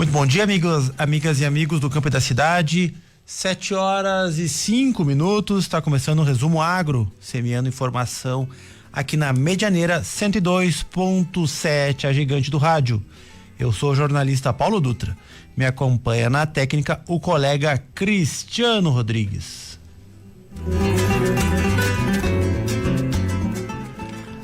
Muito bom dia, amigos, amigas e amigos do Campo e da Cidade. 7h05. Está começando o Resumo Agro, semeando informação aqui na Medianeira 102.7, a gigante do rádio. Eu sou o jornalista Paulo Dutra. Me acompanha na técnica o colega Cristiano Rodrigues.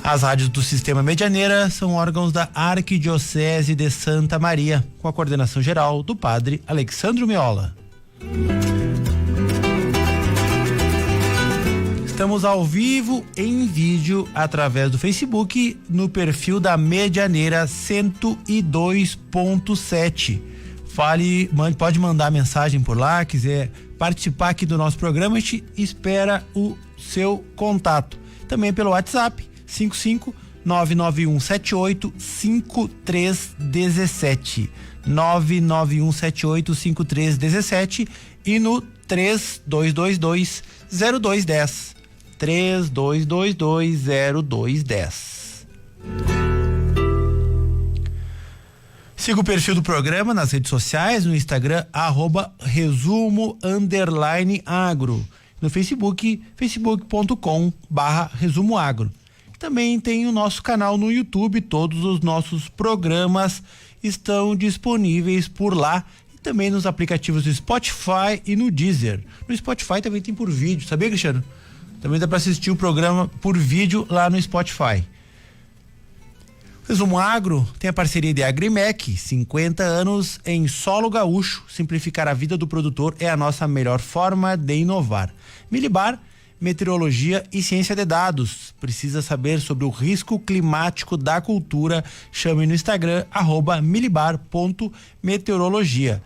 As rádios do Sistema Medianeira são órgãos da Arquidiocese de Santa Maria, com a coordenação geral do padre Alexandro Meola. Estamos ao vivo em vídeo através do Facebook no perfil da Medianeira 102.7. Pode mandar mensagem por lá, quiser participar aqui do nosso programa, a gente espera o seu contato. Também pelo WhatsApp 55-99178-5317 99178-5317 e no 3222-0210 3222-0210. Siga o perfil do programa nas redes sociais, no Instagram @resumo_agro, no Facebook facebook.com/resumoagro. Também tem o nosso canal no YouTube, todos os nossos programas estão disponíveis por lá e também nos aplicativos do Spotify e no Deezer. No Spotify também tem por vídeo, sabia, Cristiano? Também dá para assistir o programa por vídeo lá no Spotify. Resumo Agro tem a parceria de Agrimec, 50 anos em solo gaúcho. Simplificar a vida do produtor é a nossa melhor forma de inovar. Milibar, meteorologia e ciência de dados. Precisa saber sobre o risco climático da cultura? Chame no Instagram @milibar.meteorologia.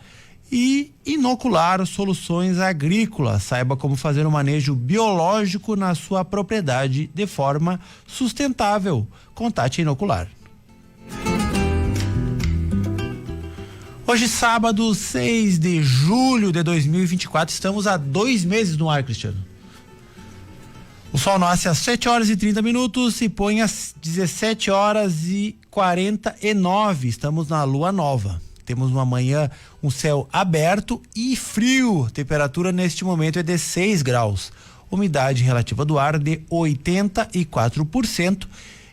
E Inocular Soluções Agrícolas. Saiba como fazer um manejo biológico na sua propriedade de forma sustentável. Contate a Inocular. Hoje, sábado, 6 de julho de 2024, estamos há 2 meses no ar, Cristiano. O sol nasce às 7h30 e põe às 17h49. Estamos na lua nova. Temos uma manhã, um céu aberto e frio. Temperatura neste momento é de 6 graus. Umidade relativa do ar de 84%.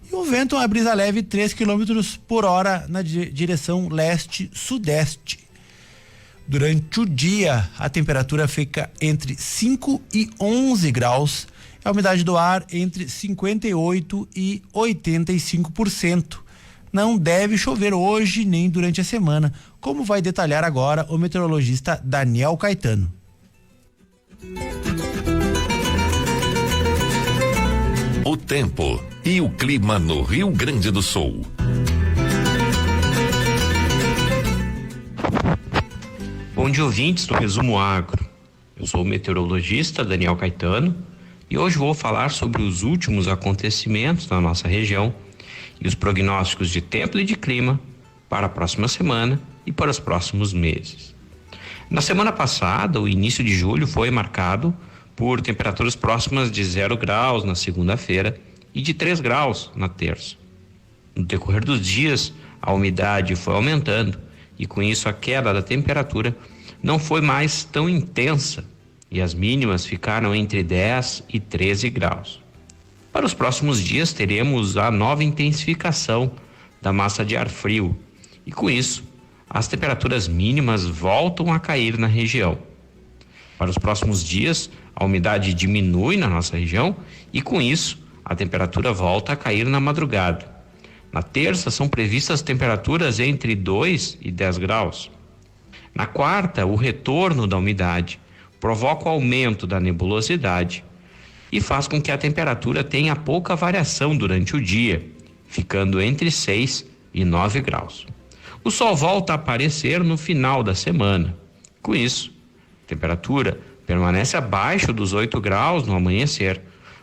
E o vento, uma brisa leve, 3 km por hora na direção leste-sudeste. Durante o dia, a temperatura fica entre 5 e 11 graus. A umidade do ar entre 58% e 85%. Não deve chover hoje nem durante a semana, como vai detalhar agora o meteorologista Daniel Caetano. O tempo e o clima no Rio Grande do Sul. Bom dia, ouvintes do Resumo Agro. Eu sou o meteorologista Daniel Caetano e hoje vou falar sobre os últimos acontecimentos na nossa região e os prognósticos de tempo e de clima para a próxima semana e para os próximos meses. Na semana passada, o início de julho foi marcado por temperaturas próximas de 0 graus na segunda-feira e de 3 graus na terça. No decorrer dos dias, a umidade foi aumentando e com isso a queda da temperatura não foi mais tão intensa e as mínimas ficaram entre 10 e 13 graus. Para os próximos dias teremos a nova intensificação da massa de ar frio e com isso as temperaturas mínimas voltam a cair na região. Para os próximos dias a umidade diminui na nossa região e com isso a temperatura volta a cair na madrugada. Na terça são previstas temperaturas entre 2 e 10 graus. Na quarta, o retorno da umidade provoca o aumento da nebulosidade e faz com que a temperatura tenha pouca variação durante o dia, ficando entre 6 e 9 graus. O sol volta a aparecer no final da semana. Com isso, a temperatura permanece abaixo dos 8 graus no amanhecer,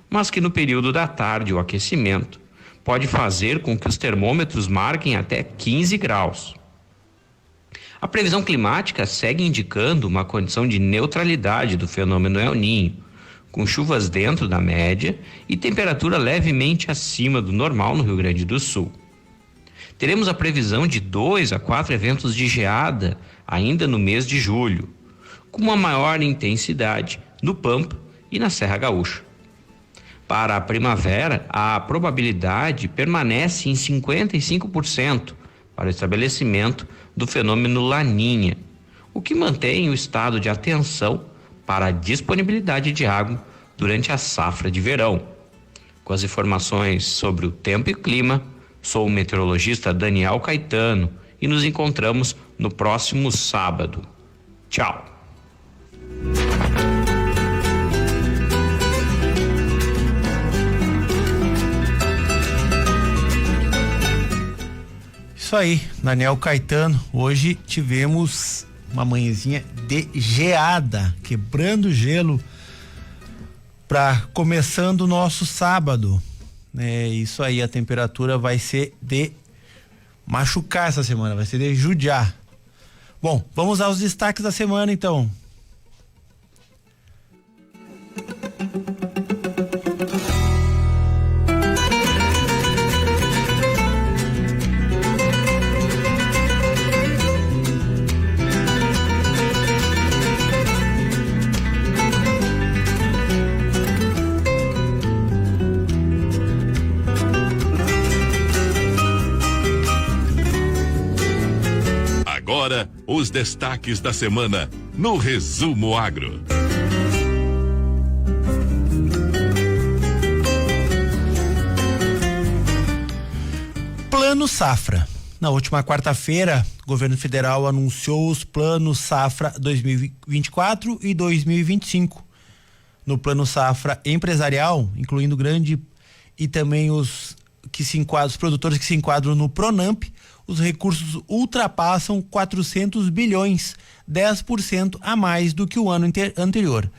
mas que no período da tarde o aquecimento pode fazer com que os termômetros marquem até 15 graus. A previsão climática segue indicando uma condição de neutralidade do fenômeno El Niño, com chuvas dentro da média e temperatura levemente acima do normal no Rio Grande do Sul. Teremos a previsão de 2 a 4 eventos de geada ainda no mês de julho, com uma maior intensidade no Pampa e na Serra Gaúcha. Para a primavera, a probabilidade permanece em 55% para o estabelecimento do fenômeno Laninha, o que mantém o estado de atenção para a disponibilidade de água durante a safra de verão. Com as informações sobre o tempo e clima, sou o meteorologista Daniel Caetano e nos encontramos no próximo sábado. Tchau. Isso aí, Daniel Caetano. Hoje tivemos uma manhãzinha de geada, quebrando gelo para começando o nosso sábado. Isso aí, a temperatura vai ser de machucar essa semana, vai ser de judiar. Bom, vamos aos destaques da semana então. Agora, os destaques da semana no Resumo Agro. Plano Safra. Na última quarta-feira, o governo federal anunciou os planos Safra 2024 e 2025. No Plano Safra empresarial, incluindo grande e também os produtores que se enquadram no Pronamp, os recursos ultrapassam 400 bilhões, 10% a mais do que o ano anterior.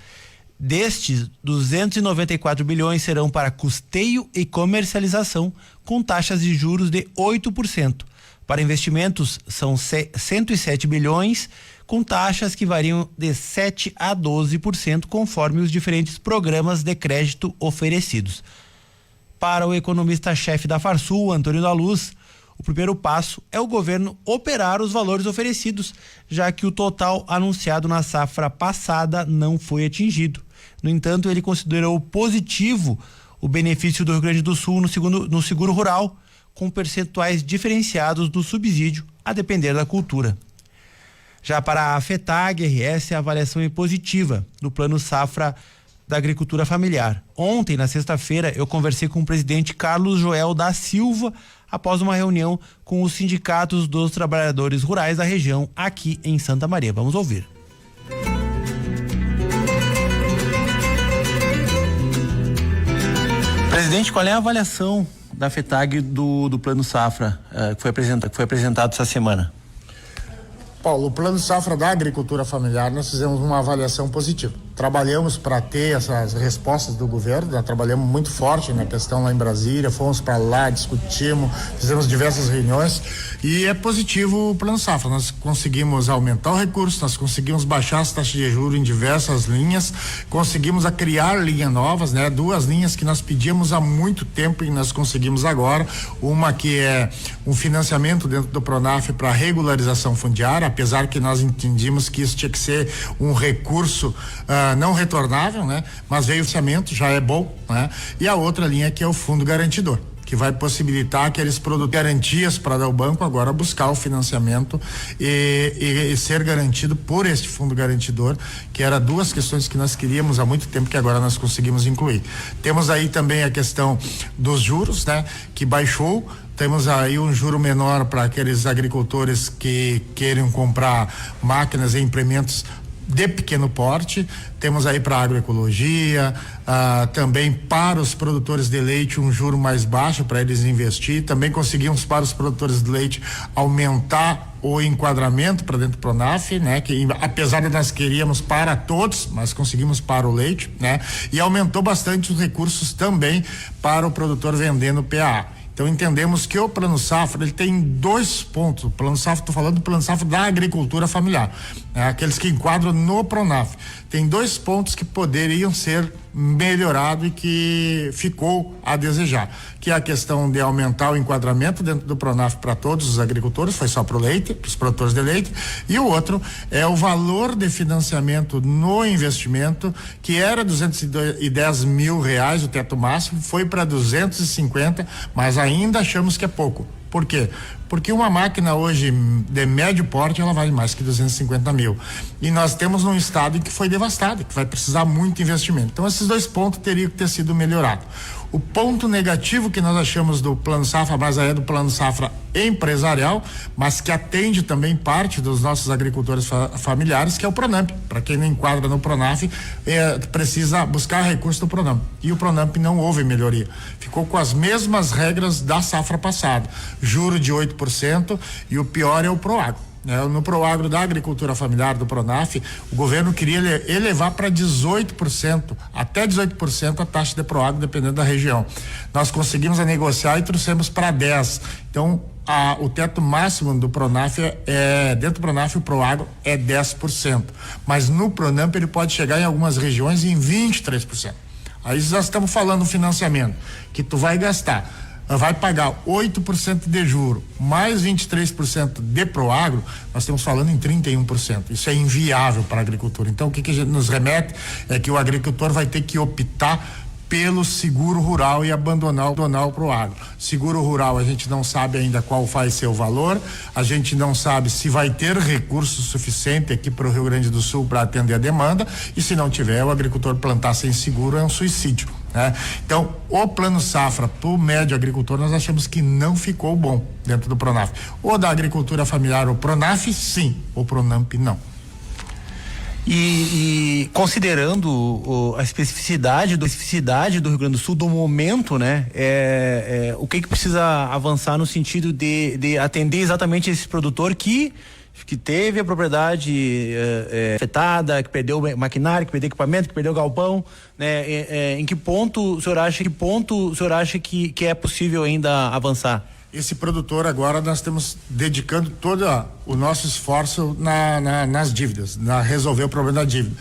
Destes, 294 bilhões serão para custeio e comercialização, com taxas de juros de 8%. Para investimentos, são 107 bilhões, com taxas que variam de 7% a 12%, conforme os diferentes programas de crédito oferecidos. Para o economista-chefe da Farsul, Antônio da Luz, o primeiro passo é o governo operar os valores oferecidos, já que o total anunciado na safra passada não foi atingido. No entanto, ele considerou positivo o benefício do Rio Grande do Sul no seguro rural, com percentuais diferenciados do subsídio, a depender da cultura. Já para a FETAG RS, a avaliação é positiva do Plano Safra da Agricultura Familiar. Ontem, na sexta-feira, eu conversei com o presidente Carlos Joel da Silva, após uma reunião com os sindicatos dos trabalhadores rurais da região aqui em Santa Maria. Vamos ouvir. Presidente, qual é a avaliação da FETAG do Plano Safra que foi apresentado essa semana? Paulo, o Plano Safra da Agricultura Familiar, nós fizemos uma avaliação positiva. Trabalhamos para ter essas respostas do governo, nós trabalhamos muito forte na questão lá em Brasília, fomos para lá, discutimos, fizemos diversas reuniões e é positivo o Plano Safra. Nós conseguimos aumentar o recurso, nós conseguimos baixar as taxas de juros em diversas linhas, conseguimos criar linhas novas, né? 2 linhas que nós pedíamos há muito tempo e nós conseguimos agora. Uma que é um financiamento dentro do Pronaf para regularização fundiária, apesar que nós entendíamos que isso tinha que ser um recurso não retornável, né? Mas veio o financiamento, já é bom, né? E a outra linha que é o fundo garantidor, que vai possibilitar aqueles produtos garantias para dar o banco agora buscar o financiamento e ser garantido por este fundo garantidor, que era 2 questões que nós queríamos há muito tempo, que agora nós conseguimos incluir. Temos aí também a questão dos juros, né? Que baixou. Temos aí um juro menor para aqueles agricultores que querem comprar máquinas e implementos de pequeno porte. Temos aí para a agroecologia, também para os produtores de leite um juro mais baixo para eles investir. Também conseguimos para os produtores de leite aumentar o enquadramento para dentro do Pronaf, né? Que apesar de nós queríamos para todos, mas conseguimos para o leite, né? E aumentou bastante os recursos também para o produtor vendendo PAA. Então entendemos que o Plano Safra ele tem 2 pontos. O Plano Safra, estou falando do Plano Safra da Agricultura Familiar, aqueles que enquadram no Pronaf. Tem 2 pontos que poderiam ser melhorado e que ficou a desejar, que é a questão de aumentar o enquadramento dentro do Pronaf para todos os agricultores, foi só para o leite, para os produtores de leite, e o outro é o valor de financiamento no investimento, que era 210 mil reais, o teto máximo, foi para 250, mas ainda achamos que é pouco. Por quê? Porque uma máquina hoje de médio porte, ela vale mais que 250 mil. E nós temos um estado que foi devastado, que vai precisar muito investimento. Então, esses dois pontos teriam que ter sido melhorados. O ponto negativo que nós achamos do Plano Safra, mas é do Plano Safra empresarial, mas que atende também parte dos nossos agricultores familiares, que é o Pronamp. Para quem não enquadra no Pronaf, precisa buscar recurso do Pronamp. E o Pronamp não houve melhoria. Ficou com as mesmas regras da safra passada. Juro de 8%, e o pior é o Proagro. No Proagro da agricultura familiar do Pronaf, o governo queria elevar para 18%, até 18% a taxa de Proagro, dependendo da região. Nós conseguimos negociar e trouxemos para 10%. Então, o teto máximo do Pronaf dentro do Pronaf, o Proagro é 10%. Mas no Pronamp ele pode chegar em algumas regiões em 23%. Aí nós estamos falando do financiamento, que tu vai gastar. Vai pagar 8% de juro, mais 23% de Proagro, nós estamos falando em 31%. Isso é inviável para a agricultura. Então, o que nos remete é que o agricultor vai ter que optar pelo seguro rural e abandonar o Proagro. Seguro rural, a gente não sabe ainda qual vai ser o valor, a gente não sabe se vai ter recurso suficiente aqui para o Rio Grande do Sul para atender a demanda, e se não tiver, o agricultor plantar sem seguro é um suicídio. Então, o Plano Safra para o médio agricultor, nós achamos que não ficou bom dentro do Pronaf. O da agricultura familiar, o Pronaf, sim, o Pronamp, não. E considerando a especificidade do Rio Grande do Sul, do momento, né? O que precisa avançar no sentido de atender exatamente esse produtor que teve a propriedade afetada, que perdeu o maquinário, que perdeu equipamento, que perdeu o galpão, né? Em que ponto o senhor acha que é possível ainda avançar? Esse produtor agora nós estamos dedicando todo o nosso esforço nas dívidas, na resolver o problema da dívida.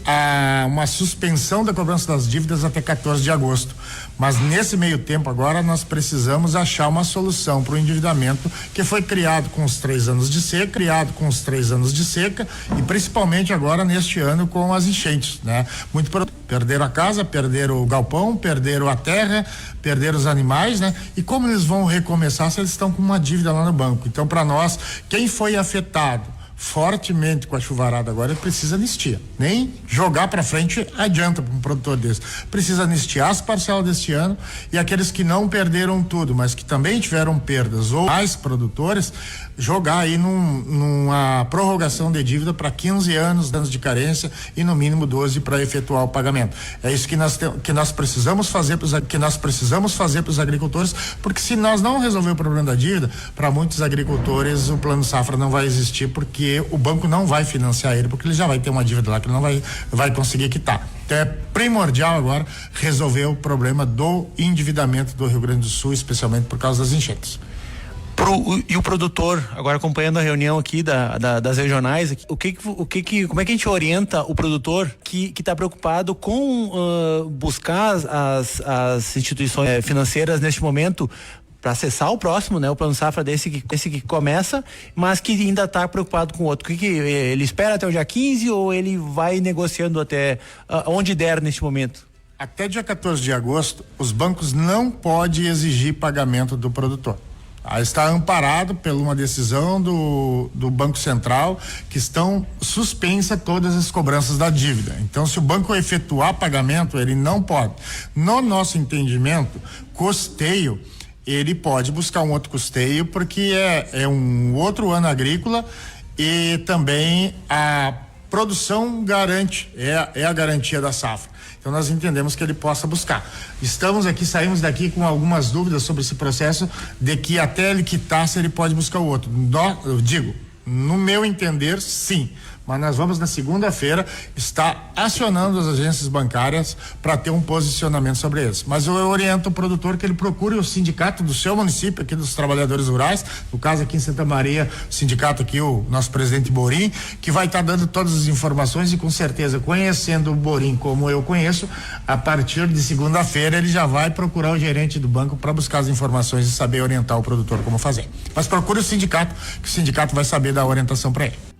Há uma suspensão da cobrança das dívidas até 14 de agosto. Mas nesse meio tempo agora nós precisamos achar uma solução para o endividamento que foi criado com os 3 anos de seca, e principalmente agora neste ano com as enchentes, né? Perderam a casa, perderam o galpão, perderam a terra, perderam os animais, né? E como eles vão recomeçar se eles estão com uma dívida lá no banco? Então, para nós, quem foi afetado fortemente com a chuvarada agora, ele precisa anistia. Nem jogar para frente adianta para um produtor desse. Precisa anistiar as parcelas deste ano, e aqueles que não perderam tudo, mas que também tiveram perdas, ou mais produtores, jogar aí numa prorrogação de dívida para 15 anos de carência e no mínimo 12 para efetuar o pagamento. É isso que nós precisamos fazer para os agricultores, porque se nós não resolver o problema da dívida, para muitos agricultores o Plano Safra não vai existir, porque o banco não vai financiar ele, porque ele já vai ter uma dívida lá que ele não vai conseguir quitar. Então é primordial agora resolver o problema do endividamento do Rio Grande do Sul, especialmente por causa das enchentes. E o produtor, agora acompanhando a reunião aqui das regionais, como é que a gente orienta o produtor que está preocupado com buscar as instituições financeiras neste momento para acessar o próximo, né? O Plano Safra esse que começa, mas que ainda está preocupado com o outro. Que ele espera até o dia 15 ou ele vai negociando até onde der neste momento? Até dia 14 de agosto, os bancos não podem exigir pagamento do produtor. Está amparado por uma decisão do Banco Central, que estão suspensas todas as cobranças da dívida. Então, se o banco efetuar pagamento, ele não pode. No nosso entendimento, custeio, ele pode buscar um outro custeio, porque é um outro ano agrícola, e também a produção garante, é a garantia da safra. Então nós entendemos que ele possa buscar. Saímos daqui com algumas dúvidas sobre esse processo, de que até ele quitar, se ele pode buscar o outro. Eu digo, no meu entender, sim, mas nós vamos na segunda-feira estar acionando as agências bancárias para ter um posicionamento sobre isso. Mas eu oriento o produtor que ele procure o sindicato do seu município, aqui dos trabalhadores rurais, no caso aqui em Santa Maria, o sindicato aqui, o nosso presidente Borim, que vai estar dando todas as informações e com certeza, conhecendo o Borim como eu conheço, a partir de segunda-feira ele já vai procurar o gerente do banco para buscar as informações e saber orientar o produtor como fazer. Mas procure o sindicato, que o sindicato vai saber dar orientação para ele.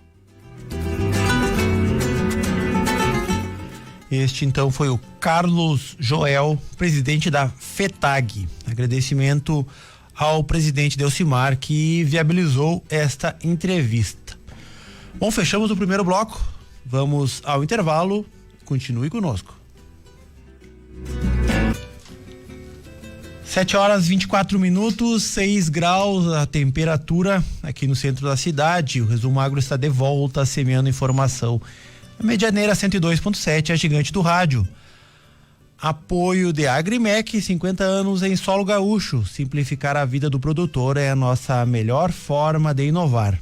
Este então foi o Carlos Joel, presidente da FETAG. Agradecimento ao presidente Delcimar que viabilizou esta entrevista. Bom, fechamos o primeiro bloco. Vamos ao intervalo. Continue conosco. 7h24, 6 graus a temperatura aqui no centro da cidade. O Resumo Agro está de volta, semeando informação. A Medianeira 102.7, a gigante do rádio. Apoio de Agrimec, 50 anos em solo gaúcho. Simplificar a vida do produtor é a nossa melhor forma de inovar.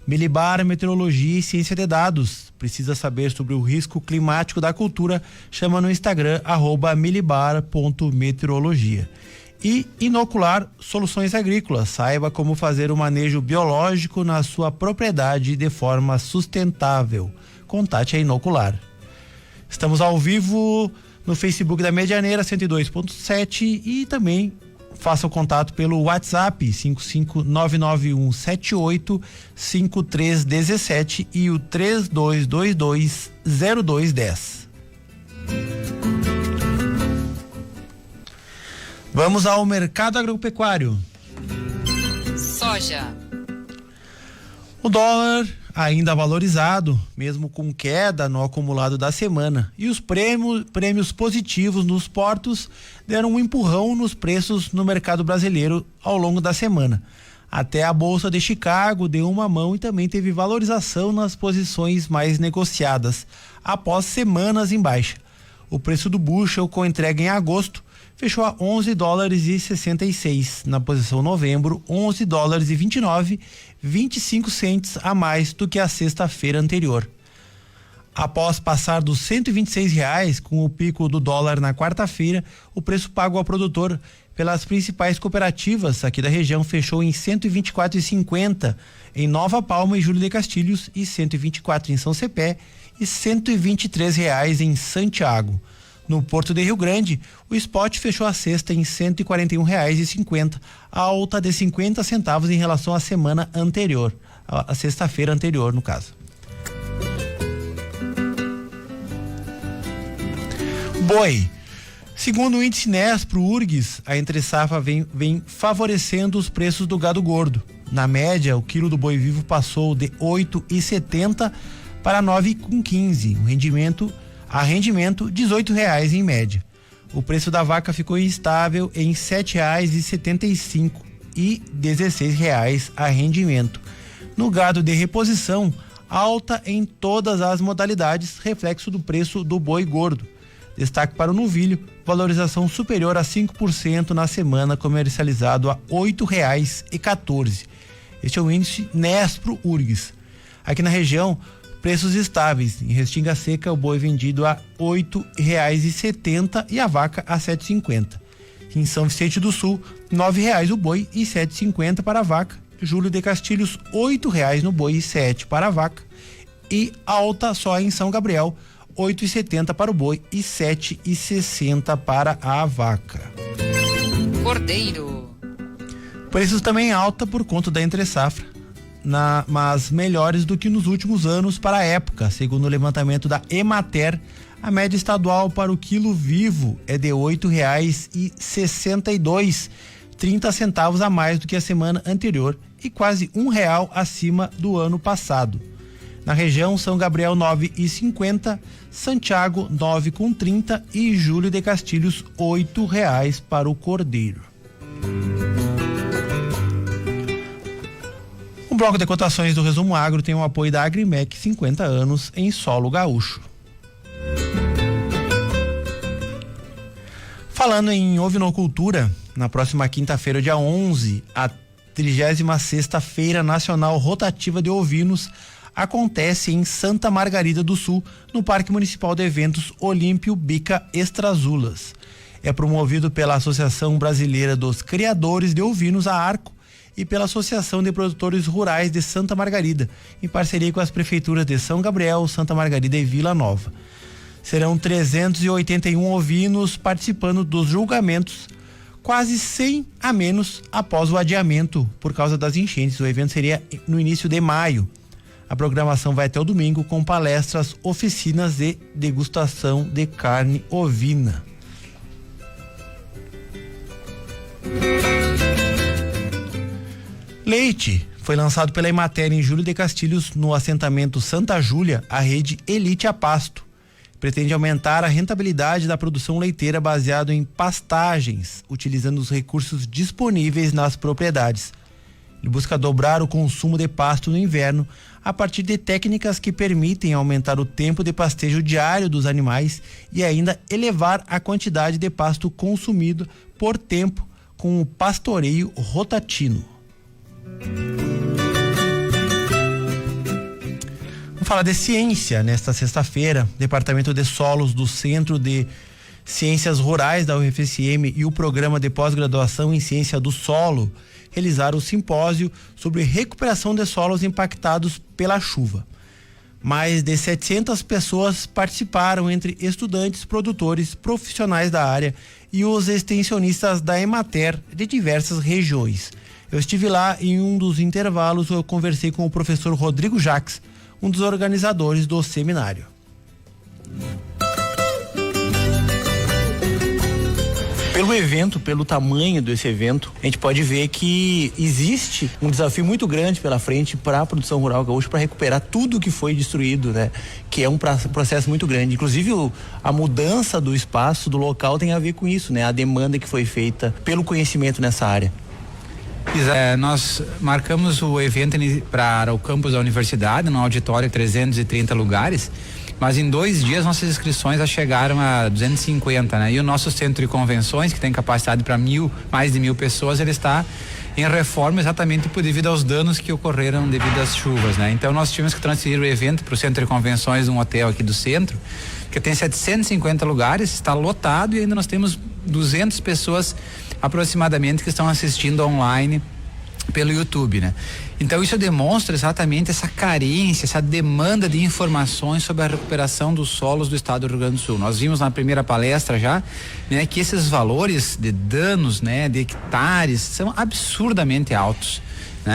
Milibar, Meteorologia e Ciência de Dados. Precisa saber sobre o risco climático da cultura? Chama no Instagram, @milibar.meteorologia. E Inocular Soluções Agrícolas. Saiba como fazer o manejo biológico na sua propriedade de forma sustentável. Contate a Inocular. Estamos ao vivo no Facebook da Medianeira 102.7 e também faça o contato pelo WhatsApp 55991785317 e o 32220210. Vamos ao mercado agropecuário. Soja. O dólar ainda valorizado, mesmo com queda no acumulado da semana. E os prêmios positivos nos portos deram um empurrão nos preços no mercado brasileiro ao longo da semana. Até a Bolsa de Chicago deu uma mão e também teve valorização nas posições mais negociadas, após semanas em baixa. O preço do bushel com entrega em agosto fechou a $11,66. Na posição novembro, $11,29, 25 cents a mais do que a sexta-feira anterior. Após passar dos R$126 com o pico do dólar na quarta-feira, o preço pago ao produtor pelas principais cooperativas aqui da região fechou em R$124,50 em Nova Palma e Júlio de Castilhos e R$124 em São Cepé e R$123 em Santiago. No Porto de Rio Grande, o spot fechou a sexta em R$141,50, alta de 50 centavos em relação à semana anterior, a sexta-feira anterior, no caso. Boi. Segundo o índice Nespro-URGS, a entre-safra vem favorecendo os preços do gado gordo. Na média, o quilo do boi vivo passou de R$8,70 para R$9,15, a rendimento R$18 em média. O preço da vaca ficou instável em R$7,75 e R$16 a rendimento. No gado de reposição, alta em todas as modalidades, reflexo do preço do boi gordo. Destaque para o novilho, valorização superior a 5% na semana, comercializado a R$8,14. Este é o índice Nespro-URGS. Aqui na região, preços estáveis. Em Restinga Seca, o boi vendido a R$8,70 e a vaca a R$7,50. Em São Vicente do Sul, R$9 o boi e R$7,50 para a vaca. Júlio de Castilhos, R$8 no boi e R$7 para a vaca. E alta só em São Gabriel, R$8,70 para o boi e R$7,60 para a vaca. Cordeiro. Preços também alta por conta da entre-safra, mas melhores do que nos últimos anos para a época. Segundo o levantamento da Emater, a média estadual para o quilo vivo é de R$8,62, 30 centavos a mais do que a semana anterior e quase R$1 acima do ano passado. Na região, São Gabriel R$9,50, Santiago R$9,30 e Júlio de Castilhos R$8 para o cordeiro. O bloco de cotações do Resumo Agro tem o apoio da Agrimec, 50 anos em solo gaúcho. Falando em ovinocultura, na próxima quinta-feira, dia 11, a 36ª Feira Nacional Rotativa de Ovinos acontece em Santa Margarida do Sul, no Parque Municipal de Eventos Olímpio Bica Extrazulas. É promovido pela Associação Brasileira dos Criadores de Ovinos, a ARCO, e pela Associação de Produtores Rurais de Santa Margarida, em parceria com as prefeituras de São Gabriel, Santa Margarida e Vila Nova. Serão 381 ovinos participando dos julgamentos, quase 100 a menos após o adiamento por causa das enchentes. O evento seria no início de maio. A programação vai até o domingo com palestras, oficinas de degustação de carne ovina. Leite foi lançado pela Emater em Júlio de Castilhos no assentamento Santa Júlia, a rede Elite a Pasto. Pretende aumentar a rentabilidade da produção leiteira baseado em pastagens, utilizando os recursos disponíveis nas propriedades. Ele busca dobrar o consumo de pasto no inverno a partir de técnicas que permitem aumentar o tempo de pastejo diário dos animais e ainda elevar a quantidade de pasto consumido por tempo com o pastoreio rotatino. Vamos falar de ciência. Nesta sexta-feira, Departamento de Solos do Centro de Ciências Rurais da UFSM e o Programa de Pós-Graduação em Ciência do Solo realizaram o simpósio sobre recuperação de solos impactados pela chuva. Mais de 700 pessoas participaram, entre estudantes, produtores, profissionais da área e os extensionistas da Emater de diversas regiões. Eu estive lá e em um dos intervalos eu conversei com o professor Rodrigo Jacques, um dos organizadores do seminário. Pelo evento, pelo tamanho desse evento, a gente pode ver que existe um desafio muito grande pela frente para a produção rural gaúcha para recuperar tudo que foi destruído, né? Que é um processo muito grande. Inclusive a mudança do espaço, do local tem a ver com isso, né? A demanda que foi feita pelo conhecimento nessa área. Nós marcamos o evento para o campus da universidade, no auditório, 330 lugares, mas em 2 dias nossas inscrições já chegaram a 250, né? E o nosso centro de convenções, que tem capacidade para mais de 1.000 pessoas, ele está em reforma exatamente devido aos danos que ocorreram devido às chuvas, né? Então nós tivemos que transferir o evento para o centro de convenções de um hotel aqui do centro, que tem 750 lugares, está lotado e ainda nós temos 200 pessoas aproximadamente que estão assistindo online pelo YouTube, né? Então isso demonstra exatamente essa carência, essa demanda de informações sobre a recuperação dos solos do estado do Rio Grande do Sul. Nós vimos na primeira palestra já, né, que esses valores de danos, né, de hectares são absurdamente altos.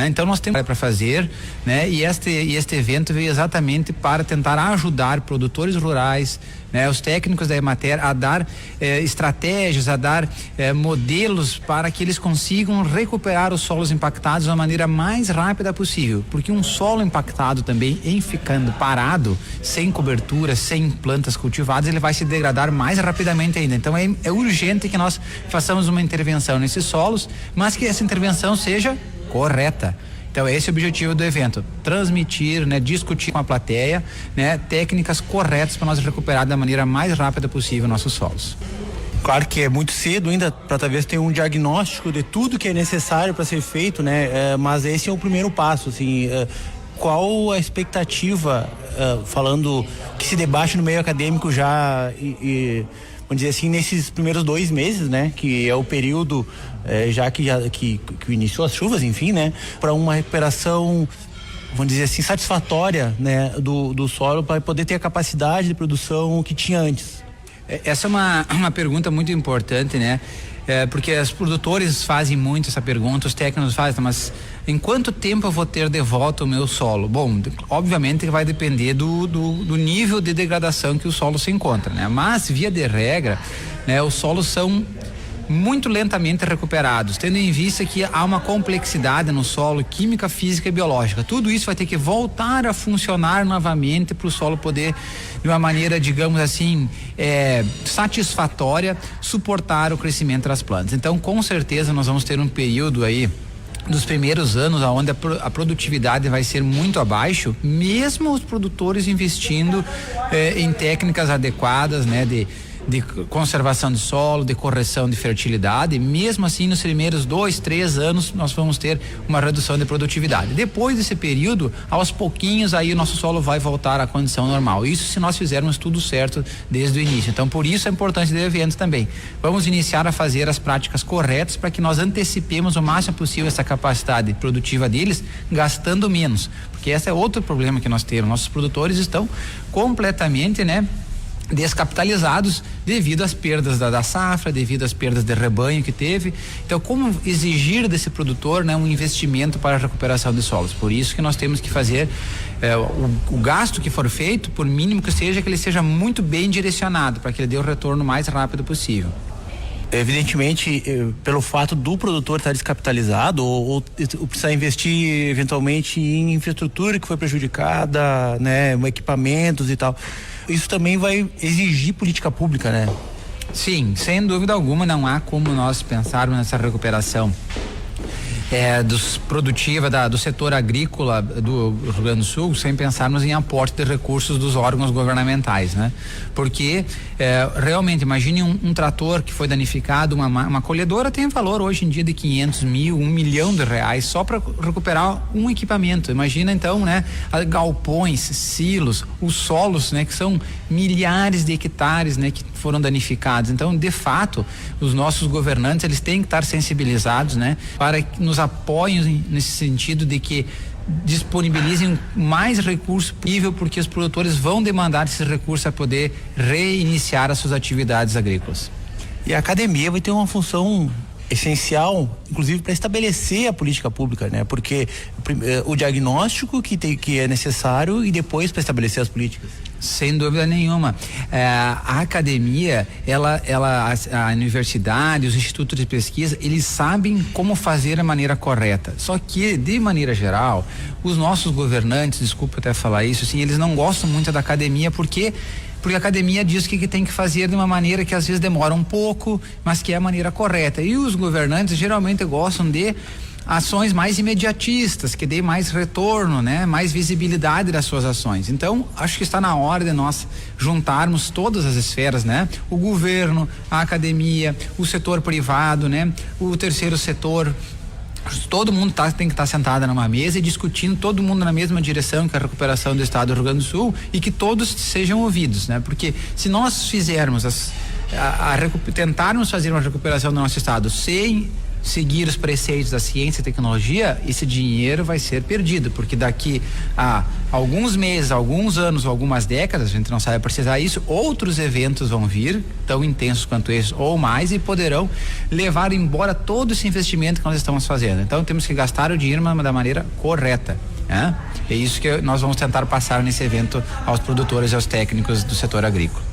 Então nós temos para fazer, né? E este evento veio exatamente para tentar ajudar produtores rurais, né? Os técnicos da Emater a dar estratégias, a dar modelos para que eles consigam recuperar os solos impactados de uma maneira mais rápida possível, porque um solo impactado também, em ficando parado, sem cobertura, sem plantas cultivadas, ele vai se degradar mais rapidamente ainda. Então é urgente que nós façamos uma intervenção nesses solos, mas que essa intervenção seja correta. Então esse é o objetivo do evento, transmitir, né, discutir com a plateia, né, técnicas corretas para nós recuperar da maneira mais rápida possível nossos solos. Claro que é muito cedo ainda para talvez ter um diagnóstico de tudo que é necessário para ser feito, né? Mas esse é o primeiro passo, assim. Qual a expectativa, falando que se debate no meio acadêmico já vamos dizer assim, nesses primeiros 2 meses, né? Que é o período que iniciou as chuvas, enfim, né? Para uma recuperação, vamos dizer assim, satisfatória, né? Do solo, para poder ter a capacidade de produção que tinha antes. Essa é uma pergunta muito importante, né? Porque os produtores fazem muito essa pergunta, os técnicos fazem, mas em quanto tempo eu vou ter de volta o meu solo? Bom, obviamente vai depender do nível de degradação que o solo se encontra, né? Mas, via de regra, né, os solos são muito lentamente recuperados, tendo em vista que há uma complexidade no solo, química, física e biológica. Tudo isso vai ter que voltar a funcionar novamente para o solo poder, de uma maneira, digamos assim, satisfatória, suportar o crescimento das plantas. Então, com certeza, nós vamos ter um período aí dos primeiros anos onde a produtividade vai ser muito abaixo, mesmo os produtores investindo em técnicas adequadas, né, de conservação de solo, de correção de fertilidade, e mesmo assim nos primeiros 2, 3 anos nós vamos ter uma redução de produtividade. Depois desse período, aos pouquinhos aí o nosso solo vai voltar à condição normal. Isso se nós fizermos tudo certo desde o início. Então por isso a importância de eventos também. Vamos iniciar a fazer as práticas corretas para que nós antecipemos o máximo possível essa capacidade produtiva deles, gastando menos, porque esse é outro problema que nós temos. Nossos produtores estão completamente, descapitalizados devido às perdas da safra, devido às perdas de rebanho que teve. Então, como exigir desse produtor, um investimento para a recuperação de solos? Por isso que nós temos que fazer o gasto que for feito, por mínimo que seja, que ele seja muito bem direcionado para que ele dê o retorno mais rápido possível. Evidentemente, pelo fato do produtor estar descapitalizado ou precisar investir eventualmente em infraestrutura que foi prejudicada, equipamentos e tal, isso também vai exigir política pública, né? Sim, sem dúvida alguma, não há como nós pensarmos nessa recuperação produtiva do setor agrícola do Rio Grande do Sul sem pensarmos em aporte de recursos dos órgãos governamentais, porque realmente imagine um trator que foi danificado, uma colhedora tem valor hoje em dia de 500 mil, R$1 milhão só para recuperar um equipamento. Imagina então, galpões, silos, os solos, que são milhares de hectares, que foram danificados. Então, de fato, os nossos governantes, eles têm que estar sensibilizados, para que nos apoiem nesse sentido de que disponibilizem mais recursos possível, porque os produtores vão demandar esses recursos para poder reiniciar as suas atividades agrícolas. E a academia vai ter uma função essencial, inclusive para estabelecer a política pública, né? Porque o diagnóstico que é necessário e depois para estabelecer as políticas. Sem dúvida nenhuma. A academia, a universidade, os institutos de pesquisa, eles sabem como fazer da maneira correta. Só que, de maneira geral, os nossos governantes, desculpa até falar isso, assim, eles não gostam muito da academia porque a academia diz que tem que fazer de uma maneira que às vezes demora um pouco, mas que é a maneira correta. E os governantes geralmente gostam de ações mais imediatistas, que dê mais retorno, mais visibilidade das suas ações. Então, acho que está na hora de nós juntarmos todas as esferas, o governo, a academia, o setor privado, o terceiro setor. Todo mundo tem que estar sentado numa mesa e discutindo, todo mundo na mesma direção, que é a recuperação do estado do Rio Grande do Sul, e que todos sejam ouvidos, porque se nós fizermos tentarmos fazer uma recuperação do nosso estado sem seguir os preceitos da ciência e tecnologia, esse dinheiro vai ser perdido, porque daqui a alguns meses, alguns anos, algumas décadas, a gente não sabe precisar isso, outros eventos vão vir, tão intensos quanto esses ou mais, e poderão levar embora todo esse investimento que nós estamos fazendo. Então temos que gastar o dinheiro da maneira correta. É isso que nós vamos tentar passar nesse evento aos produtores e aos técnicos do setor agrícola.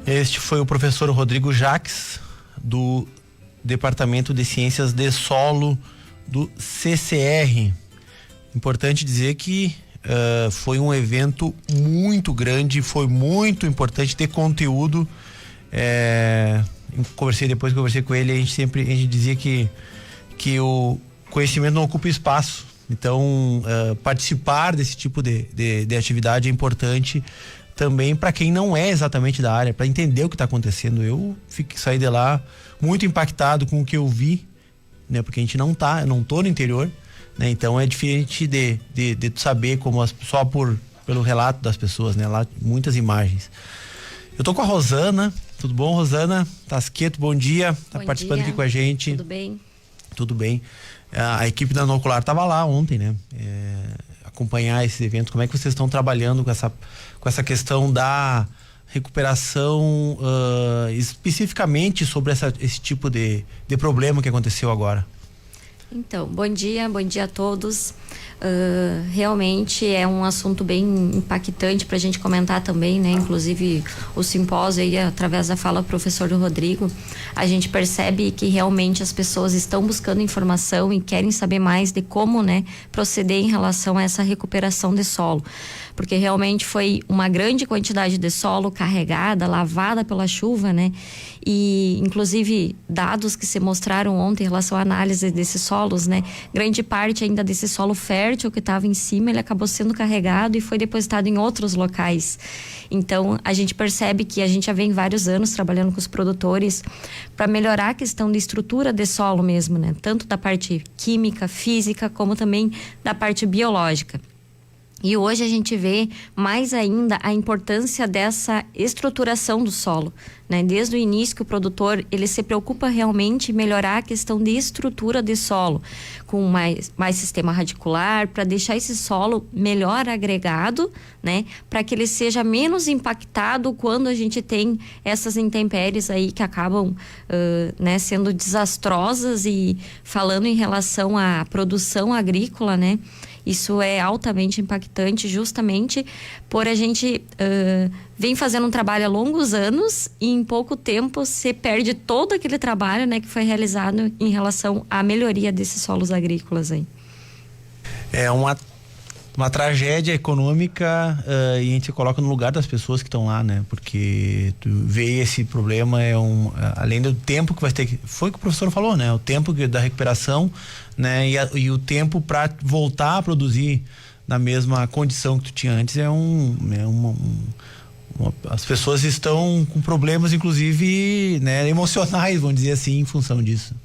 Este foi o professor Rodrigo Jacques, do Departamento de Ciências de Solo do CCR. Importante dizer que foi um evento muito grande, foi muito importante ter conteúdo. Conversei com ele, a gente dizia que o conhecimento não ocupa espaço. Então, participar desse tipo de atividade é importante também para quem não é exatamente da área, para entender o que está acontecendo. Eu saí de lá muito impactado com o que eu vi, porque a gente eu não tô no interior, então é diferente de saber como só pelo relato das pessoas, lá muitas imagens. Eu tô com a Rosana. Tudo bom, Rosana Tasqueto? Bom dia. Tá participando aqui com a gente. Tudo bem? Tudo bem. A equipe da Nocular estava lá ontem, acompanhar esse evento. Como é que vocês estão trabalhando com essa questão da recuperação, especificamente sobre esse tipo de problema que aconteceu agora? Então, bom dia a todos. Realmente é um assunto bem impactante para a gente comentar também, inclusive o simpósio aí, através da fala do professor Rodrigo, a gente percebe que realmente as pessoas estão buscando informação e querem saber mais de como, proceder em relação a essa recuperação de solo. porque realmente foi uma grande quantidade de solo carregada, lavada pela chuva, né? E inclusive dados que se mostraram ontem em relação à análise desses solos, né? Grande parte ainda desse solo fértil que estava em cima, ele acabou sendo carregado e foi depositado em outros locais. Então a gente percebe que a gente já vem vários anos trabalhando com os produtores para melhorar a questão de estrutura de solo mesmo, né? Tanto da parte química, física, como também da parte biológica. E hoje a gente vê mais ainda a importância dessa estruturação do solo, né? Desde o início que o produtor, ele se preocupa realmente em melhorar a questão de estrutura de solo, com mais sistema radicular, para deixar esse solo melhor agregado, né? Para que ele seja menos impactado quando a gente tem essas intempéries aí que acabam, né, sendo desastrosas. E falando em relação à produção agrícola, né? Isso é altamente impactante, justamente por a gente vem fazendo um trabalho há longos anos e em pouco tempo se perde todo aquele trabalho, né, que foi realizado em relação à melhoria desses solos agrícolas aí. É uma tragédia econômica, e a gente coloca no lugar das pessoas que estão lá, né? Porque tu vê esse problema, além do tempo que vai ter que, foi o que o professor falou, né? O tempo da recuperação, né? E o tempo para voltar a produzir na mesma condição que tu tinha antes as pessoas estão com problemas, inclusive, né, emocionais, vamos dizer assim, em função disso.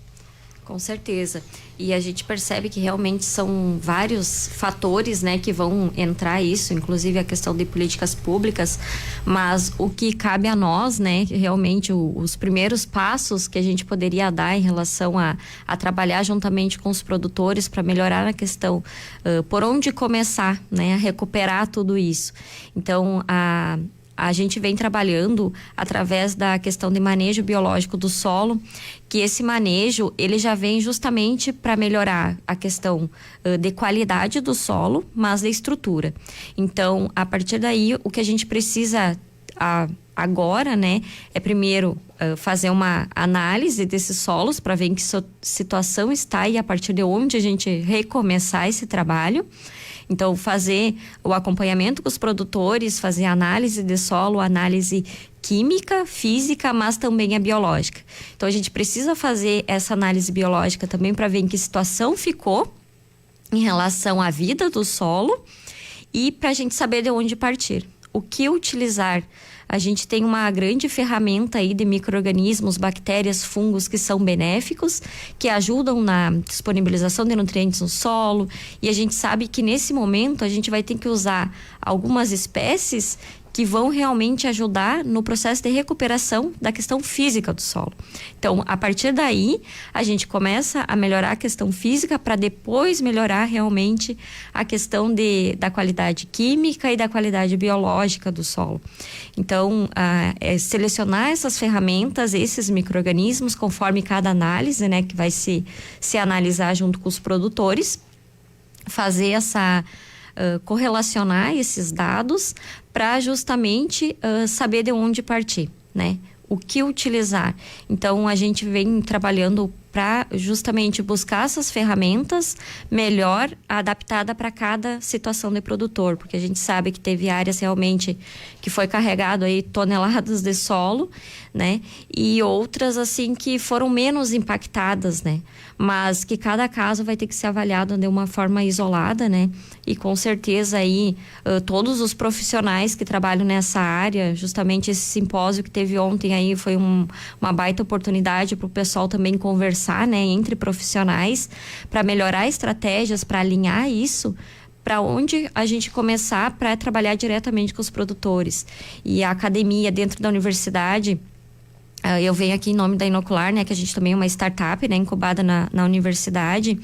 Com certeza. E a gente percebe que realmente são vários fatores, né, que vão entrar isso, inclusive a questão de políticas públicas, mas o que cabe a nós, né, realmente os primeiros passos que a gente poderia dar em relação a trabalhar juntamente com os produtores para melhorar a questão, por onde começar, né, a recuperar tudo isso. Então, a gente vem trabalhando através da questão de manejo biológico do solo, que esse manejo, ele já vem justamente para melhorar a questão de qualidade do solo, mas da estrutura. Então, a partir daí, o que a gente precisa agora, né, é primeiro fazer uma análise desses solos para ver em que situação está e a partir de onde a gente recomeçar esse trabalho. Então, fazer o acompanhamento com os produtores, fazer análise de solo, análise química, física, mas também a biológica. Então, a gente precisa fazer essa análise biológica também para ver em que situação ficou em relação à vida do solo e para a gente saber de onde partir. O que utilizar? A gente tem uma grande ferramenta aí de micro-organismos, bactérias, fungos que são benéficos, que ajudam na disponibilização de nutrientes no solo, e a gente sabe que nesse momento a gente vai ter que usar algumas espécies que vão realmente ajudar no processo de recuperação da questão física do solo. Então, a partir daí, a gente começa a melhorar a questão física para depois melhorar realmente a questão da qualidade química e da qualidade biológica do solo. Então, selecionar essas ferramentas, esses micro-organismos, conforme cada análise, né, que vai se analisar junto com os produtores, fazer essa... correlacionar esses dados para justamente saber de onde partir, né? O que utilizar. Então, a gente vem trabalhando para justamente buscar essas ferramentas melhor adaptada para cada situação de produtor, porque a gente sabe que teve áreas realmente que foi carregado aí toneladas de solo, né? E outras assim que foram menos impactadas, né? Mas que cada caso vai ter que ser avaliado de uma forma isolada, né? E com certeza aí todos os profissionais que trabalham nessa área, justamente esse simpósio que teve ontem aí foi uma baita oportunidade para o pessoal também conversar, né, entre profissionais para melhorar estratégias, para alinhar isso, para onde a gente começar para trabalhar diretamente com os produtores. E a academia dentro da universidade, eu venho aqui em nome da Inocular, né, que a gente também é uma startup, né, incubada na universidade,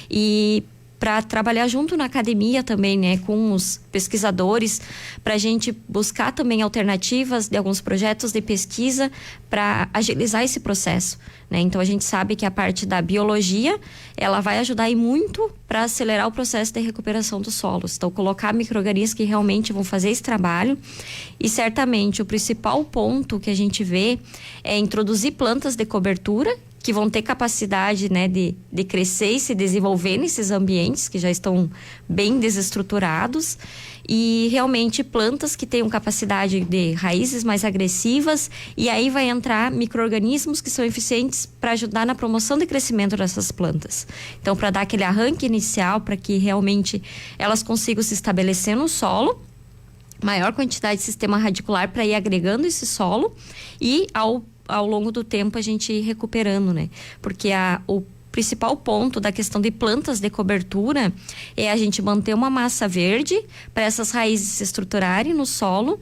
e para trabalhar junto na academia também, né, com os pesquisadores, para a gente buscar também alternativas de alguns projetos de pesquisa para agilizar esse processo, né? Então a gente sabe que a parte da biologia, ela vai ajudar aí muito para acelerar o processo de recuperação dos solos. Então colocar micro-organismos que realmente vão fazer esse trabalho, e certamente o principal ponto que a gente vê é introduzir plantas de cobertura que vão ter capacidade, né, de crescer e se desenvolver nesses ambientes que já estão bem desestruturados, e realmente plantas que tenham capacidade de raízes mais agressivas, e aí vai entrar micro-organismos que são eficientes para ajudar na promoção de crescimento dessas plantas. Então, para dar aquele arranque inicial, para que realmente elas consigam se estabelecer no solo, maior quantidade de sistema radicular para ir agregando esse solo, e ao longo do tempo a gente ir recuperando, né? Porque o principal ponto da questão de plantas de cobertura é a gente manter uma massa verde para essas raízes se estruturarem no solo,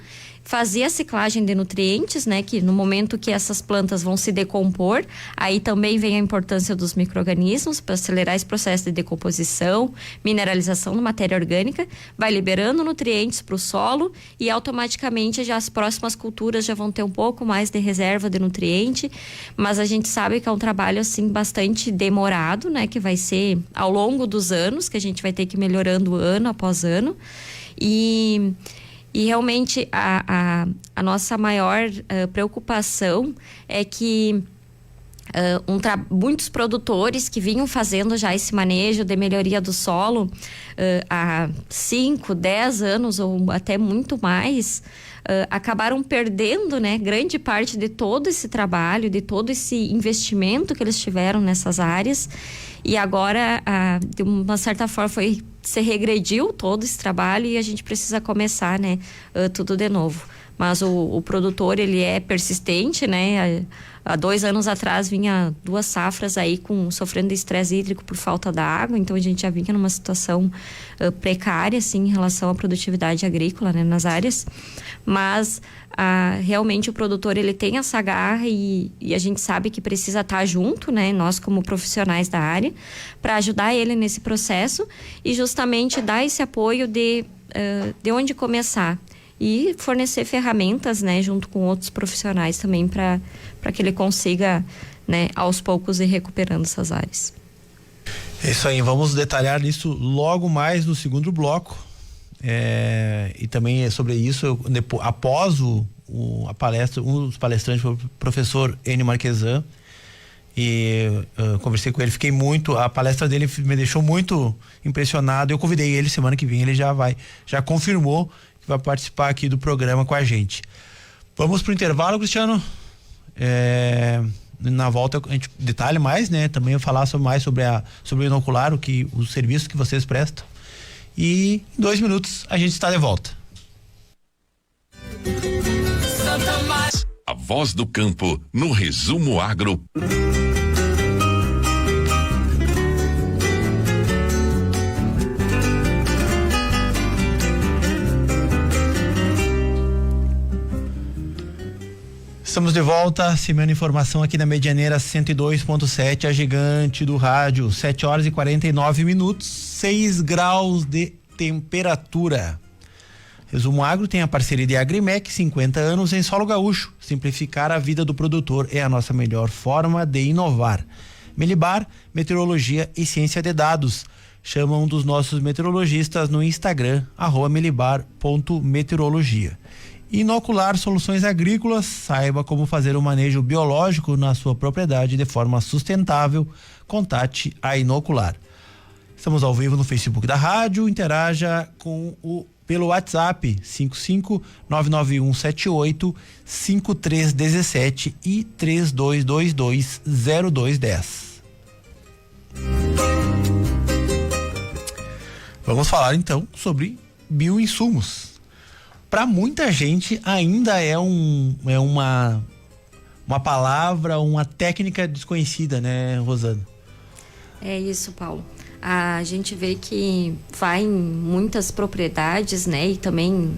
fazer a ciclagem de nutrientes, né? Que no momento que essas plantas vão se decompor, aí também vem a importância dos micro-organismos para acelerar esse processo de decomposição, mineralização da matéria orgânica, vai liberando nutrientes para o solo, e automaticamente já as próximas culturas já vão ter um pouco mais de reserva de nutriente, mas a gente sabe que é um trabalho assim bastante demorado, né? Que vai ser ao longo dos anos, que a gente vai ter que ir melhorando ano após ano, e realmente a nossa maior preocupação é que muitos produtores que vinham fazendo já esse manejo de melhoria do solo há 5, 10 anos ou até muito mais, acabaram perdendo, né, grande parte de todo esse trabalho, de todo esse investimento que eles tiveram nessas áreas, e agora, de uma certa forma, se regrediu todo esse trabalho e a gente precisa começar, né, tudo de novo. Mas o produtor, ele é persistente, né? Há 2 anos atrás vinha 2 safras aí sofrendo de estresse hídrico por falta da água, então a gente já vinha numa situação precária, assim, em relação à produtividade agrícola, né, nas áreas. Mas realmente o produtor, ele tem essa garra, e a gente sabe que precisa estar junto, né, nós como profissionais da área, para ajudar ele nesse processo e justamente dar esse apoio de onde começar. E fornecer ferramentas, né, junto com outros profissionais também, para que ele consiga, né, aos poucos ir recuperando essas áreas. É isso aí, vamos detalhar isso logo mais no segundo bloco. E também é sobre isso, após a palestra, um dos palestrantes foi o professor Enio Marquesan, e conversei com ele, a palestra dele me deixou muito impressionado. Eu convidei ele semana que vem, ele já confirmou que vai participar aqui do programa com a gente. Vamos pro intervalo, Cristiano. Na volta a gente detalha mais, né? Também falar mais sobre o inocular, os serviços que vocês prestam. E em 2 minutos a gente está de volta. A voz do campo no Resumo Agro. Estamos de volta, semana informação aqui na Medianeira 102.7, a gigante do rádio, 7h49, 6 graus de temperatura. Resumo Agro tem a parceria de Agrimec, 50 anos em solo gaúcho. Simplificar a vida do produtor é a nossa melhor forma de inovar. Melibar, meteorologia e ciência de dados. Chama um dos nossos meteorologistas no Instagram, @melibar.meteorologia. Inocular Soluções Agrícolas, saiba como fazer o manejo biológico na sua propriedade de forma sustentável. Contate a Inocular. Estamos ao vivo no Facebook da rádio, interaja pelo WhatsApp 55991785317 e 32220210. Vamos falar então sobre bioinsumos. Para muita gente ainda é uma palavra, uma técnica desconhecida, né, Rosana? É isso, Paulo. A gente vê que vai em muitas propriedades, né, e também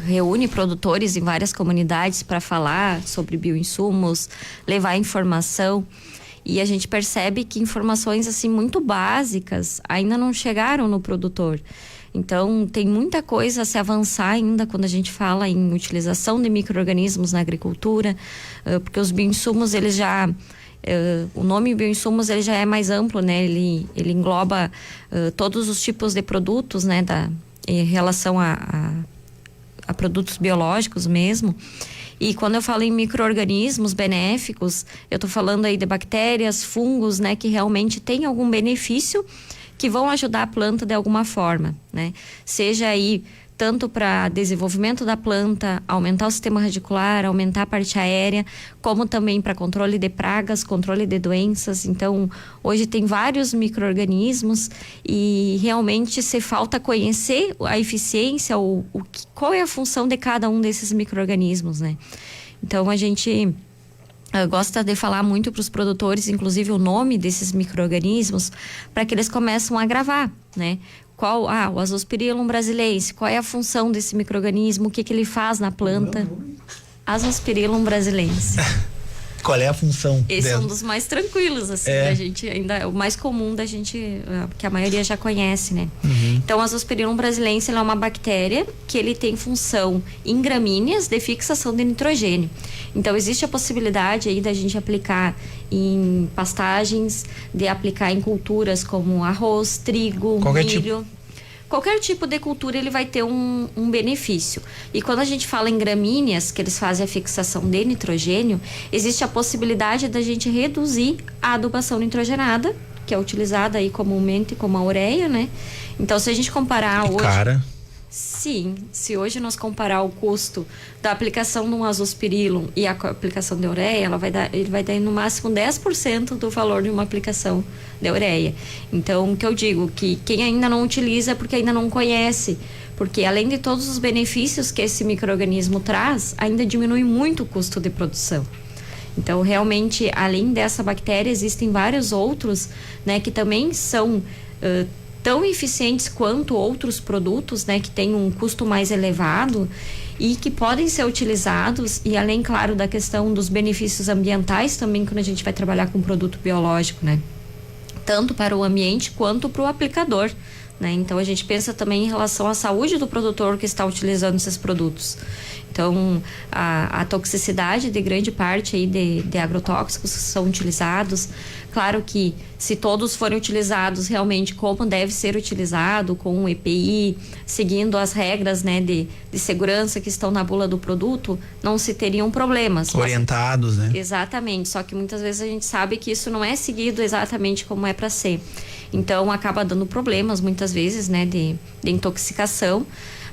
reúne produtores em várias comunidades para falar sobre bioinsumos, levar informação, e a gente percebe que informações assim muito básicas ainda não chegaram no produtor. Então, tem muita coisa a se avançar ainda quando a gente fala em utilização de micro-organismos na agricultura, porque os bioinsumos, eles já... o nome bioinsumos, ele já é mais amplo, né? Ele engloba todos os tipos de produtos, né? Em relação a produtos biológicos mesmo. E quando eu falo em micro-organismos benéficos, eu estou falando aí de bactérias, fungos, né, que realmente têm algum benefício que vão ajudar a planta de alguma forma, né? Seja aí tanto para desenvolvimento da planta, aumentar o sistema radicular, aumentar a parte aérea, como também para controle de pragas, controle de doenças. Então, hoje tem vários micro-organismos e realmente se falta conhecer a eficiência, qual é a função de cada um desses micro-organismos, né? Então, a gente gosta de falar muito para os produtores, inclusive o nome desses micro-organismos, para que eles começam a gravar, né? O Azospirillum brasilense, qual é a função desse micro-organismo, o que ele faz na planta? Azospirillum brasilense. Qual é a função? Esse é um dos mais tranquilos, assim, da gente, ainda é o mais comum da gente, que a maioria já conhece, né? Então, a Azospirillum brasilense, ela é uma bactéria que ele tem função em gramíneas de fixação de nitrogênio. Então, existe a possibilidade aí da gente aplicar em pastagens, de aplicar em culturas como arroz, trigo, milho. Qualquer tipo de cultura ele vai ter um benefício. E quando a gente fala em gramíneas, que eles fazem a fixação de nitrogênio, existe a possibilidade da gente reduzir a adubação nitrogenada, que é utilizada aí comumente como a ureia, né? Então, se a gente comparar hoje... Sim, se hoje nós comparar o custo da aplicação de um azospirillum e a aplicação de ureia, ele vai dar no máximo 10% do valor de uma aplicação de ureia. Então, o que eu digo, que quem ainda não utiliza é porque ainda não conhece, porque além de todos os benefícios que esse micro-organismo traz, ainda diminui muito o custo de produção. Então, realmente, além dessa bactéria, existem vários outros, né, que também são tão eficientes quanto outros produtos, né, que têm um custo mais elevado e que podem ser utilizados, e além, claro, da questão dos benefícios ambientais também, quando a gente vai trabalhar com produto biológico, né, tanto para o ambiente quanto para o aplicador, né? Então, a gente pensa também em relação à saúde do produtor que está utilizando esses produtos. Então, a toxicidade de grande parte aí de agrotóxicos que são utilizados, claro que se todos forem utilizados realmente como deve ser utilizado, com o EPI, seguindo as regras, né, de segurança que estão na bula do produto, não se teriam problemas. Orientados, né? Exatamente, só que muitas vezes a gente sabe que isso não é seguido exatamente como é para ser. Então, acaba dando problemas muitas vezes, né, de intoxicação.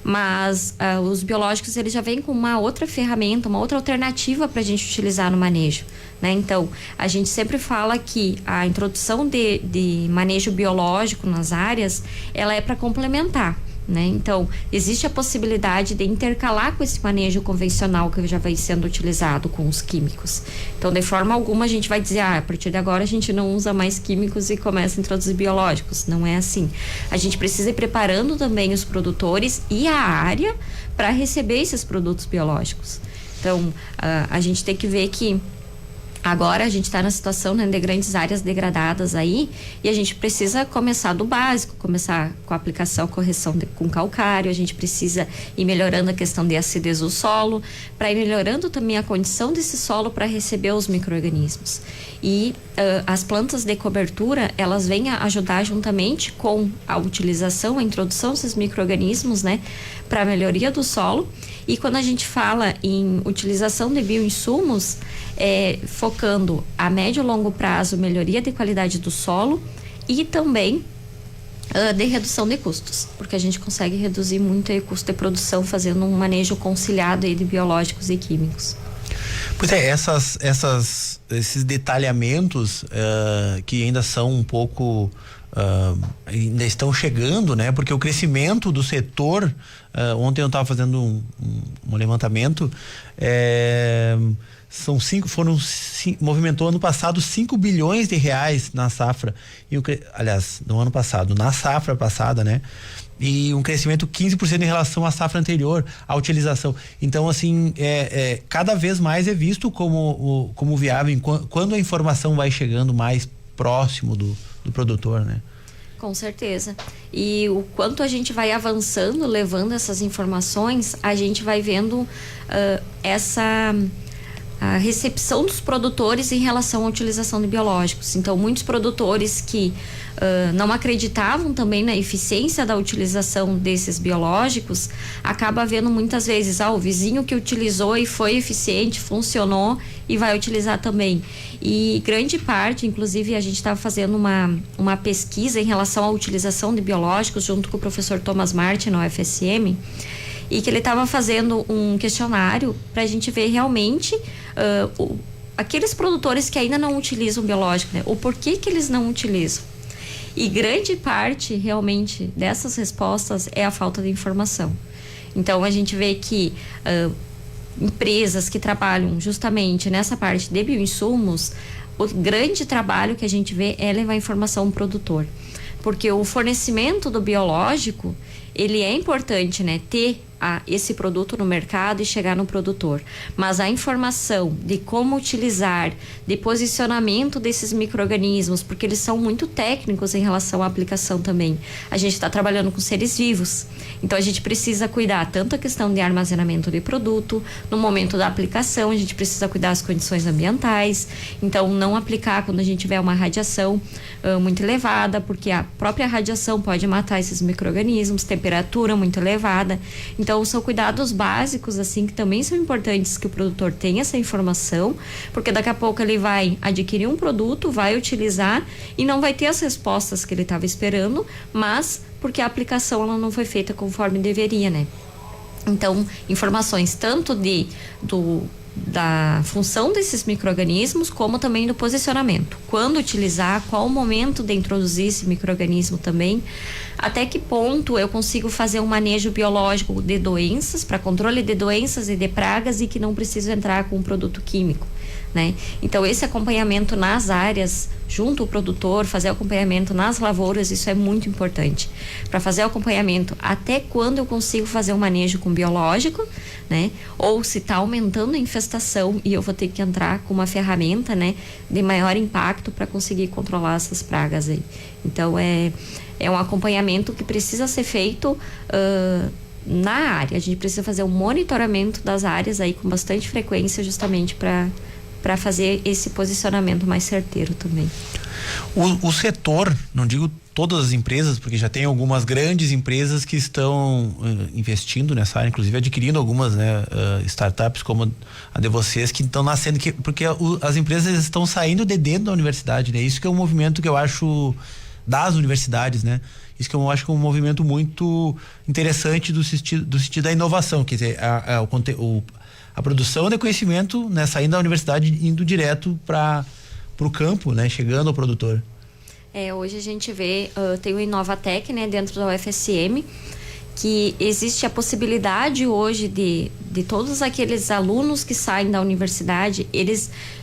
Mas os biológicos, eles já vêm com uma outra ferramenta, uma outra alternativa para a gente utilizar no manejo, né? Então, a gente sempre fala que a introdução de manejo biológico nas áreas, ela é para complementar, né? Então, existe a possibilidade de intercalar com esse manejo convencional que já vem sendo utilizado com os químicos. Então, de forma alguma, a gente vai dizer, a partir de agora a gente não usa mais químicos e começa a introduzir biológicos. Não é assim. A gente precisa ir preparando também os produtores e a área para receber esses produtos biológicos. Então, a gente tem que ver que agora a gente está na situação, né, de grandes áreas degradadas aí, e a gente precisa começar do básico, começar com a aplicação, correção com calcário, a gente precisa ir melhorando a questão de acidez do solo, para ir melhorando também a condição desse solo para receber os micro-organismos. E as plantas de cobertura, elas vêm a ajudar juntamente com a utilização, a introdução desses micro-organismos, né, para a melhoria do solo. E quando a gente fala em utilização de bioinsumos, focando a médio e longo prazo, melhoria de qualidade do solo e também de redução de custos, porque a gente consegue reduzir muito o custo de produção fazendo um manejo conciliado aí de biológicos e químicos. Pois é, esses detalhamentos que ainda são um pouco ainda estão chegando, né? Porque o crescimento do setor, ontem eu estava fazendo um levantamento, movimentou ano passado 5 bilhões de reais na safra, aliás, no ano passado, na safra passada, né? E um crescimento 15% em relação à safra anterior, à utilização. Então, assim, cada vez mais é visto como viável quando a informação vai chegando mais próximo do produtor, né? Com certeza. E o quanto a gente vai avançando, levando essas informações, a gente vai vendo a recepção dos produtores em relação à utilização de biológicos. Então, muitos produtores que não acreditavam também na eficiência da utilização desses biológicos, acaba vendo muitas vezes, o vizinho que utilizou e foi eficiente, funcionou e vai utilizar também. E grande parte, inclusive a gente estava fazendo uma pesquisa em relação à utilização de biológicos junto com o professor Thomas Martin na UFSM, e que ele estava fazendo um questionário para a gente ver realmente aqueles produtores que ainda não utilizam biológico, né? O porquê que eles não utilizam. E grande parte realmente dessas respostas é a falta de informação. Então a gente vê que empresas que trabalham justamente nessa parte de bioinsumos, o grande trabalho que a gente vê é levar informação ao produtor. Porque o fornecimento do biológico, ele é importante, né? Ter esse produto no mercado e chegar no produtor. Mas a informação de como utilizar, de posicionamento desses micro-organismos, porque eles são muito técnicos em relação à aplicação também. A gente está trabalhando com seres vivos. Então a gente precisa cuidar tanto a questão de armazenamento de produto, no momento da aplicação a gente precisa cuidar das condições ambientais. Então não aplicar quando a gente tiver uma radiação muito elevada, porque a própria radiação pode matar esses micro-organismos, temperatura muito elevada. Então são cuidados básicos assim que também são importantes que o produtor tenha essa informação, porque daqui a pouco ele vai adquirir um produto, vai utilizar e não vai ter as respostas que ele estava esperando, mas porque a aplicação ela não foi feita conforme deveria, né? Então, informações tanto da função desses micro-organismos, como também do posicionamento. Quando utilizar, qual o momento de introduzir esse micro-organismo também, até que ponto eu consigo fazer um manejo biológico de doenças, para controle de doenças e de pragas, e que não preciso entrar com um produto químico, né? Então esse acompanhamento nas áreas, junto ao produtor, fazer acompanhamento nas lavouras, isso é muito importante. Para fazer o acompanhamento, até quando eu consigo fazer um manejo com biológico, né? Ou se está aumentando a infestação e eu vou ter que entrar com uma ferramenta, né, de maior impacto para conseguir controlar essas pragas aí. Então é um acompanhamento que precisa ser feito na área. A gente precisa fazer um monitoramento das áreas aí com bastante frequência, justamente para fazer esse posicionamento mais certeiro também. O setor, não digo todas as empresas, porque já tem algumas grandes empresas que estão investindo nessa área, inclusive adquirindo algumas, né, startups como a de vocês, que estão nascendo, porque as empresas estão saindo de dentro da universidade, né? Isso que é um movimento que eu acho das universidades, né? Isso que eu acho que é um movimento muito interessante do sentido da inovação, quer dizer, a produção de conhecimento, né, saindo da universidade, indo direto para o campo, né, chegando ao produtor. Hoje a gente vê, tem o Inovatec, né, dentro da UFSM, que existe a possibilidade hoje de todos aqueles alunos que saem da universidade,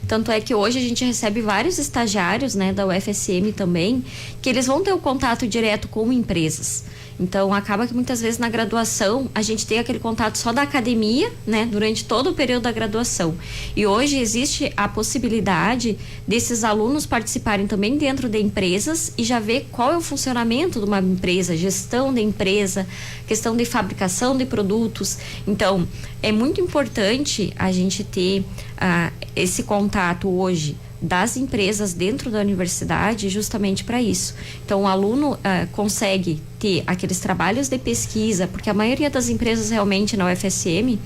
tanto é que hoje a gente recebe vários estagiários, né, da UFSM também, que eles vão ter o contato direto com empresas. Então acaba que muitas vezes na graduação a gente tem aquele contato só da academia, né, durante todo o período da graduação. E hoje existe a possibilidade desses alunos participarem também dentro de empresas e já ver qual é o funcionamento de uma empresa, gestão da empresa, questão de fabricação de produtos. Então é muito importante a gente ter esse contato hoje das empresas dentro da universidade, justamente para isso. Então o aluno consegue ter aqueles trabalhos de pesquisa, porque a maioria das empresas realmente na UFSM,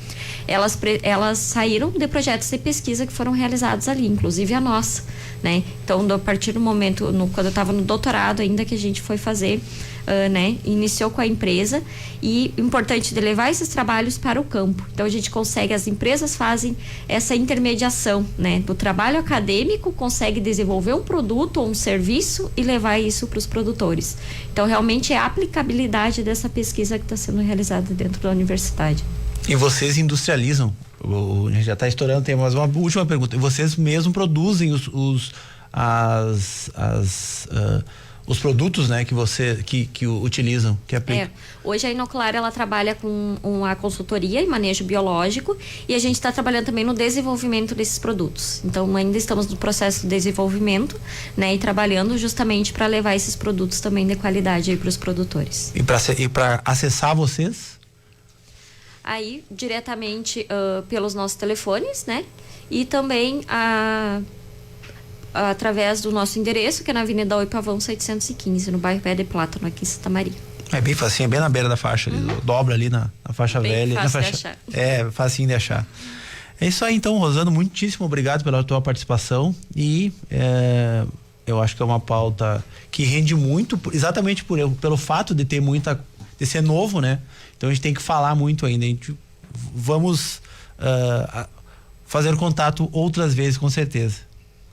elas saíram de projetos de pesquisa que foram realizados ali, inclusive a nossa, né? Então a partir do momento, quando eu estava no doutorado ainda, que a gente foi fazer, né, iniciou com a empresa, e importante de levar esses trabalhos para o campo. Então a gente consegue, as empresas fazem essa intermediação, né, do trabalho acadêmico, consegue desenvolver um produto ou um serviço e levar isso para os produtores. Então realmente é a aplicabilidade dessa pesquisa que está sendo realizada dentro da universidade. E vocês industrializam? A gente já está estourando o tempo, mas uma última pergunta. Vocês mesmo produzem os produtos, né, que utilizam, que aplicam? Hoje a Inocular, ela trabalha com uma consultoria em manejo biológico, e a gente está trabalhando também no desenvolvimento desses produtos. Então ainda estamos no processo de desenvolvimento, né, e trabalhando justamente para levar esses produtos também de qualidade aí para os produtores. E para acessar vocês? aí diretamente pelos nossos telefones, né? E também através do nosso endereço, que é na Avenida Oi Pavão 715, no bairro Pé de Plátano, aqui em Santa Maria. É bem facinho, é bem na beira da faixa, ali, dobra ali na faixa bem velha. Fácil na faixa, de achar. É, facinho de achar. É isso aí então, Rosana, muitíssimo obrigado pela tua participação e eu acho que é uma pauta que rende muito, exatamente pelo fato de ter de ser novo, né? Então a gente tem que falar muito ainda, vamos fazer contato outras vezes, com certeza.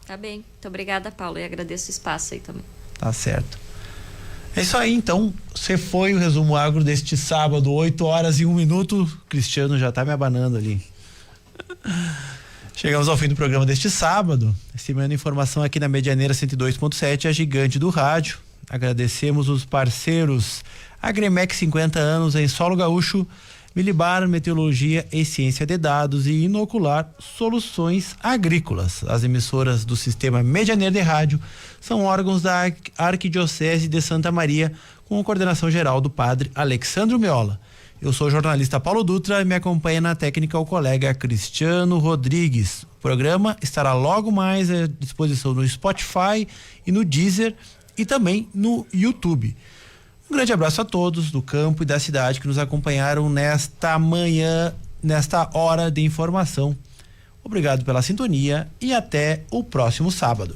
Tá bem, muito obrigada, Paulo, e agradeço o espaço aí também. Tá certo. É isso aí, então, você foi o Resumo Agro deste sábado, 8h01. Cristiano já tá me abanando ali. Chegamos ao fim do programa deste sábado, recebendo informação aqui na Medianeira 102.7, a gigante do rádio. Agradecemos os parceiros Agremec 50 anos em solo gaúcho, Milibar Meteorologia e Ciência de Dados e Inocular Soluções Agrícolas. As emissoras do Sistema Medianeira de Rádio são órgãos da Arquidiocese de Santa Maria, com a coordenação geral do padre Alexandro Miola. Eu sou o jornalista Paulo Dutra e me acompanha na técnica o colega Cristiano Rodrigues. O programa estará logo mais à disposição no Spotify e no Deezer e também no YouTube. Um grande abraço a todos do campo e da cidade que nos acompanharam nesta manhã, nesta hora de informação. Obrigado pela sintonia e até o próximo sábado.